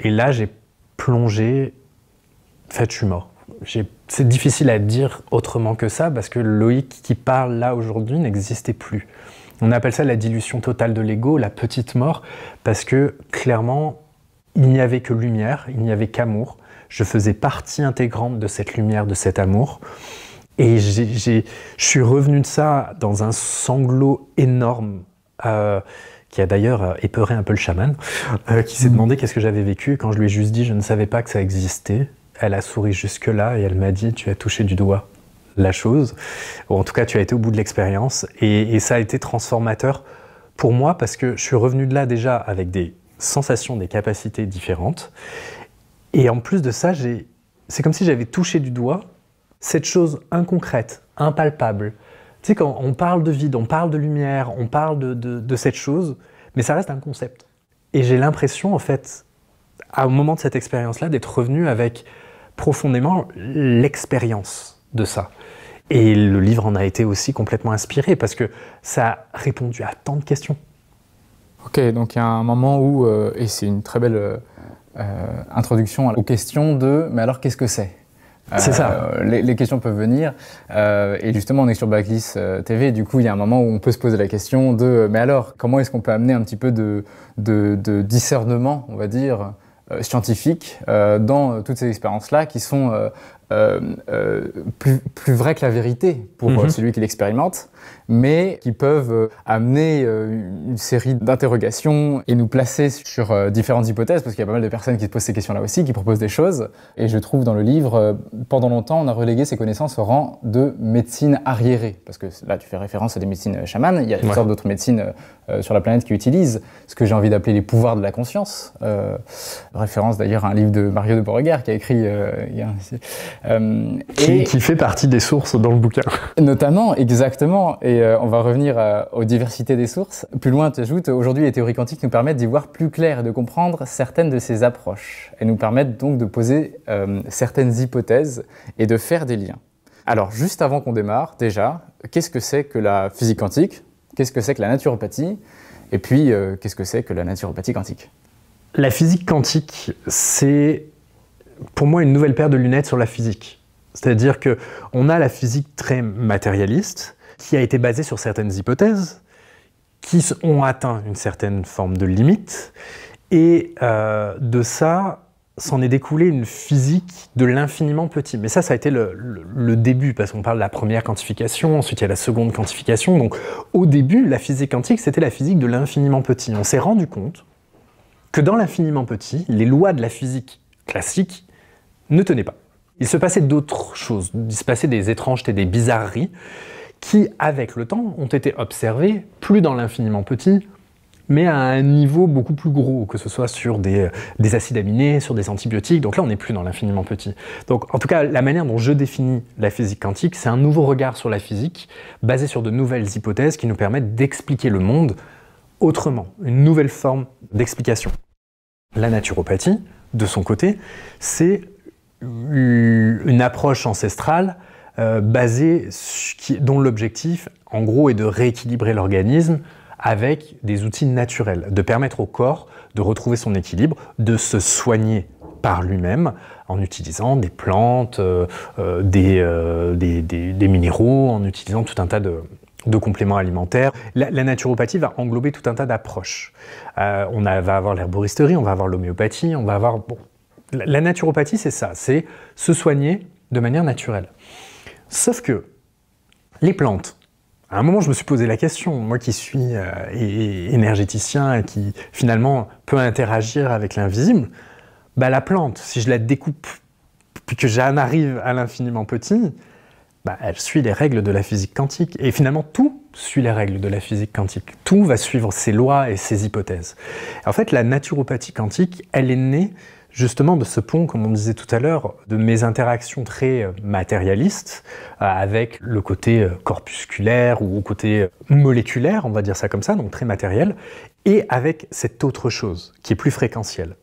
Et là, j'ai plongé, en fait, je suis mort. C'est difficile à dire autrement que ça, parce que Loïc qui parle là aujourd'hui n'existait plus. On appelle ça la dilution totale de l'ego, la petite mort, parce que clairement, il n'y avait que lumière, il n'y avait qu'amour. Je faisais partie intégrante de cette lumière, de cet amour. Et je suis revenu de ça dans un sanglot énorme, qui a d'ailleurs épeuré un peu le chaman, qui s'est demandé qu'est-ce que j'avais vécu. Quand je lui ai juste dit, je ne savais pas que ça existait, elle a souri jusque-là et elle m'a dit, tu as touché du doigt la chose. Ou en tout cas, tu as été au bout de l'expérience. Et ça a été transformateur pour moi parce que je suis revenu de là déjà avec des sensations, des capacités différentes. Et en plus de ça, c'est comme si j'avais touché du doigt cette chose inconcrète, impalpable. Tu sais, quand on parle de vide, on parle de lumière, on parle de cette chose, mais ça reste un concept. Et j'ai l'impression, en fait, au moment de cette expérience-là, d'être revenu avec profondément l'expérience de ça. Et le livre en a été aussi complètement inspiré, parce que ça a répondu à tant de questions. Ok, donc il y a un moment où, et c'est une très belle introduction aux questions de « mais alors qu'est-ce que c'est ?» C'est ça. Les questions peuvent venir, et justement on est sur Backlist TV, du coup il y a un moment où on peut se poser la question de « mais alors, comment est-ce qu'on peut amener un petit peu de discernement, on va dire, scientifique dans toutes ces expériences-là qui sont plus vraies que la vérité pour celui qui l'expérimente, mais qui peuvent amener une série d'interrogations et nous placer sur différentes hypothèses, parce qu'il y a pas mal de personnes qui se posent ces questions-là aussi, qui proposent des choses. Et je trouve dans le livre, pendant longtemps, on a relégué ces connaissances au rang de médecine arriérée, parce que là tu fais référence à des médecines chamanes, il y a toutes sortes d'autres médecines sur la planète qui utilisent ce que j'ai envie d'appeler les pouvoirs de la conscience. Référence d'ailleurs à un livre de Mario de Beauregard qui a écrit qui fait partie des sources dans le bouquin. Notamment, exactement. Et on va revenir aux diversités des sources. Plus loin, tu ajoutes, aujourd'hui, les théories quantiques nous permettent d'y voir plus clair et de comprendre certaines de ces approches. Elles nous permettent donc de poser certaines hypothèses et de faire des liens. Alors, juste avant qu'on démarre, déjà, qu'est-ce que c'est que la physique quantique? Qu'est-ce que c'est que la naturopathie? Et puis, qu'est-ce que c'est que la naturopathie quantique? La physique quantique, c'est pour moi une nouvelle paire de lunettes sur la physique. C'est-à-dire qu'on a la physique très matérialiste, qui a été basée sur certaines hypothèses, qui ont atteint une certaine forme de limite, et de ça, s'en est découlé une physique de l'infiniment petit. Mais ça a été le début, parce qu'on parle de la première quantification, ensuite il y a la seconde quantification. Donc au début, la physique quantique, c'était la physique de l'infiniment petit. On s'est rendu compte que dans l'infiniment petit, les lois de la physique classique ne tenaient pas. Il se passait d'autres choses, il se passait des étrangetés, des bizarreries, qui, avec le temps, ont été observées, plus dans l'infiniment petit, mais à un niveau beaucoup plus gros, que ce soit sur des acides aminés, sur des antibiotiques. Donc là, on n'est plus dans l'infiniment petit. Donc, en tout cas, la manière dont je définis la physique quantique, c'est un nouveau regard sur la physique, basé sur de nouvelles hypothèses qui nous permettent d'expliquer le monde autrement, une nouvelle forme d'explication. La naturopathie, de son côté, c'est une approche ancestrale dont l'objectif, en gros, est de rééquilibrer l'organisme avec des outils naturels, de permettre au corps de retrouver son équilibre, de se soigner par lui-même en utilisant des plantes, des minéraux, en utilisant tout un tas de compléments alimentaires. La naturopathie va englober tout un tas d'approches. On va avoir l'herboristerie, on va avoir l'homéopathie, on va avoir... Bon, la naturopathie, c'est ça, c'est se soigner de manière naturelle. Sauf que les plantes, à un moment, je me suis posé la question, moi qui suis énergéticien et qui finalement peut interagir avec l'invisible, bah, la plante, si je la découpe puis que j'en arrive à l'infiniment petit, bah, elle suit les règles de la physique quantique. Et finalement, tout suit les règles de la physique quantique. Tout va suivre ses lois et ses hypothèses. Et en fait, la naturopathie quantique, elle est née justement de ce pont, comme on disait tout à l'heure, de mes interactions très matérialistes avec le côté corpusculaire ou au côté moléculaire, on va dire ça comme ça, donc très matériel, et avec cette autre chose qui est plus fréquentielle.